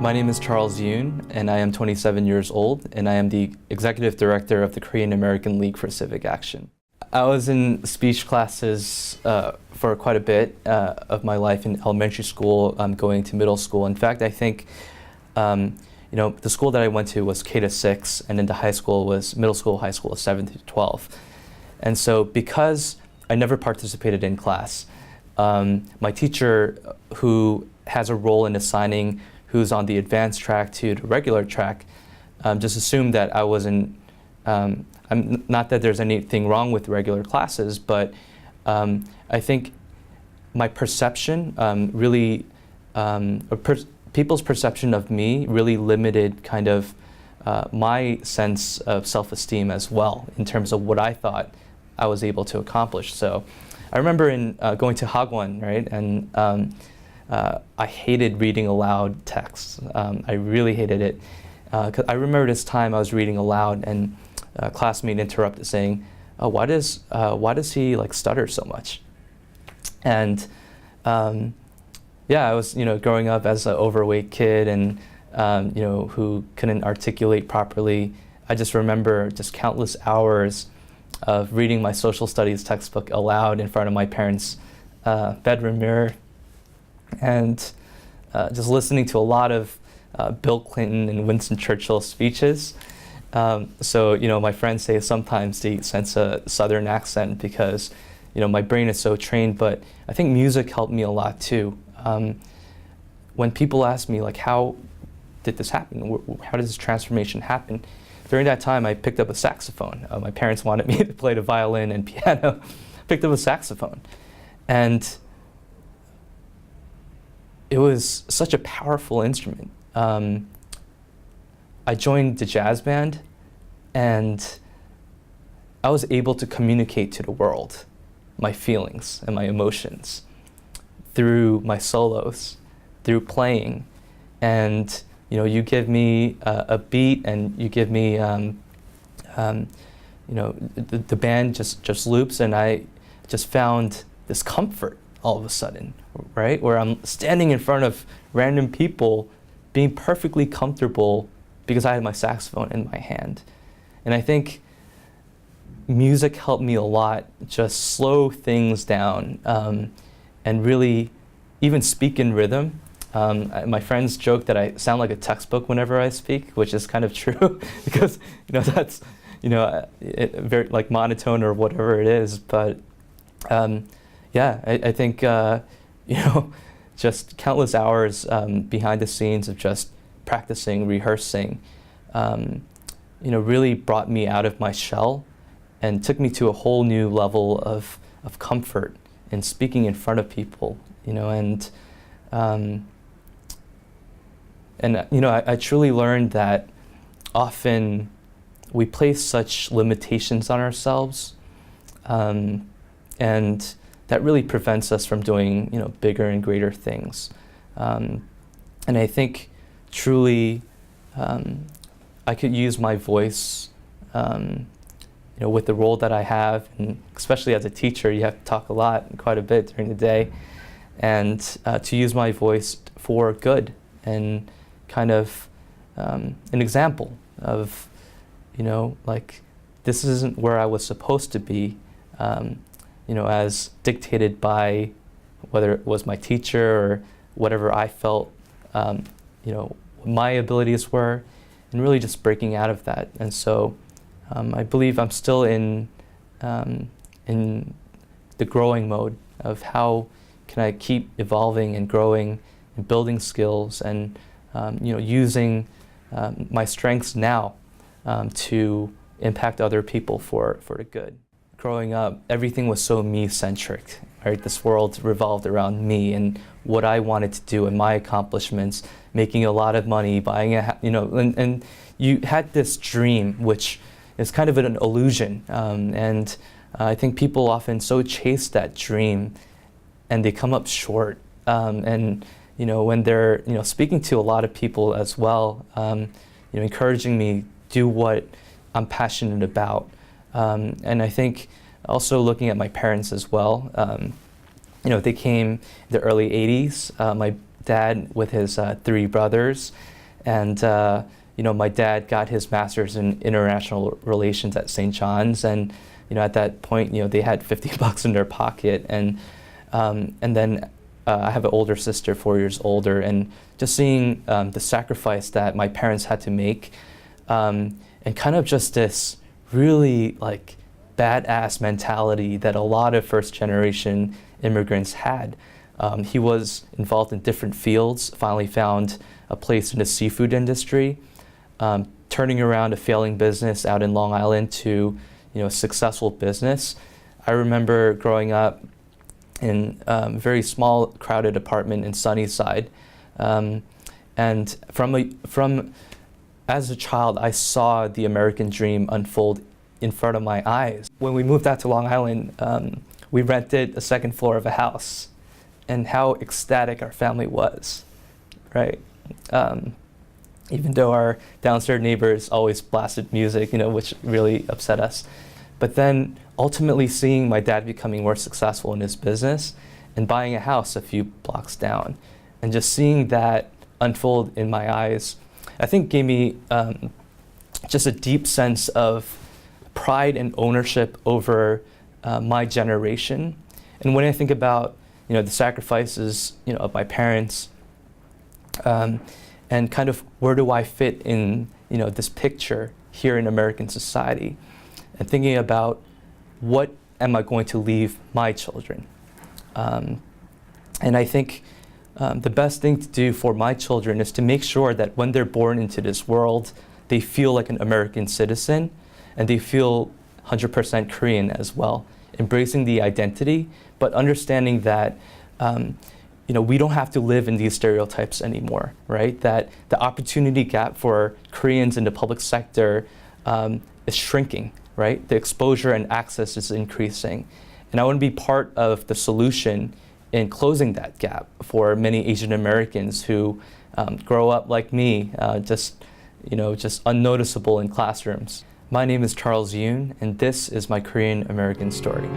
My name is Charles Youn, and I am 27 years old, and I am the Executive Director of the Korean American League for Civic Action. I was in speech classes for quite a bit of my life in elementary school, going to middle school. In fact, I think the school that I went to was K to 6, and then the high school was middle school, high school, 7 to 12. And so because I never participated in class, my teacher, who has a role in assigning who's on the advanced track to the regular track, just assumed that I wasn't, not that there's anything wrong with regular classes, but I think my perception people's perception of me really limited kind of my sense of self-esteem as well, in terms of what I thought I was able to accomplish. So I remember in going to Hagwon, right, and I hated reading aloud texts. I really hated it. 'Cause I remember this time I was reading aloud, and a classmate interrupted saying, "Oh, why does he like stutter so much?" And yeah, I was growing up as an overweight kid, and who couldn't articulate properly. I just remember just countless hours of reading my social studies textbook aloud in front of my parents' bedroom mirror, and just listening to a lot of Bill Clinton and Winston Churchill speeches. So my friends say sometimes they sense a Southern accent because my brain is so trained, but I think music helped me a lot too. When people ask me like, how did this happen? How did this transformation happen? During that time, I picked up a saxophone. My parents wanted me to play the violin and piano. Picked up a saxophone, and it was such a powerful instrument. I joined the jazz band, and I was able to communicate to the world my feelings and my emotions through my solos, through playing. And you give me a beat, and you give me the band just loops, and I just found this comfort all of a sudden, right? Where I'm standing in front of random people, being perfectly comfortable because I had my saxophone in my hand. And I think music helped me a lot just slow things down, and really even speak in rhythm. My friends joke that I sound like a textbook whenever I speak, which is kind of true because that's very like monotone or whatever it is. But yeah, I think just countless hours behind the scenes of just practicing, rehearsing, really brought me out of my shell and took me to a whole new level of comfort in speaking in front of people. I truly learned that often we place such limitations on ourselves, and that really prevents us from doing bigger and greater things. And I think truly I could use my voice with the role that I have, and especially as a teacher, you have to talk a lot, quite a bit during the day, and to use my voice for good and kind of an example of like, this isn't where I was supposed to be, as dictated by whether it was my teacher or whatever I felt my abilities were, and really just breaking out of that. And so I believe I'm still in the growing mode of how can I keep evolving and growing and building skills, and using my strengths now to impact other people for the good. Growing up, everything was so me-centric, right? This world revolved around me and what I wanted to do and my accomplishments, making a lot of money, buying and you had this dream, which is kind of an illusion. And I think people often so chase that dream and they come up short. And when they're speaking to a lot of people as well, encouraging me do what I'm passionate about. And I think also looking at my parents as well, they came in the early 80s. My dad with his 3 brothers, And my dad got his master's in international relations at St. John's, and at that point, they had $50 in their pocket, and then I have an older sister, 4 years older, and just seeing the sacrifice that my parents had to make, and kind of just this really like badass mentality that a lot of first-generation immigrants had. He was involved in different fields, finally found a place in the seafood industry, turning around a failing business out in Long Island to a successful business. I remember growing up in a very small, crowded apartment in Sunnyside, and as a child, I saw the American dream unfold in front of my eyes. When we moved out to Long Island, we rented a second floor of a house, and how ecstatic our family was, right? Even though our downstairs neighbors always blasted music, which really upset us. But then ultimately seeing my dad becoming more successful in his business and buying a house a few blocks down, and just seeing that unfold in my eyes, I think gave me just a deep sense of pride and ownership over my generation. And when I think about the sacrifices of my parents, and kind of where do I fit in this picture here in American society, and thinking about what am I going to leave my children. And I think the best thing to do for my children is to make sure that when they're born into this world, they feel like an American citizen, and they feel 100% Korean as well, embracing the identity, but understanding that we don't have to live in these stereotypes anymore, right? That the opportunity gap for Koreans in the public sector is shrinking, right? The exposure and access is increasing. And I want to be part of the solution in closing that gap for many Asian Americans who grow up like me, just unnoticeable in classrooms. My name is Charles Youn, and this is my Korean American story.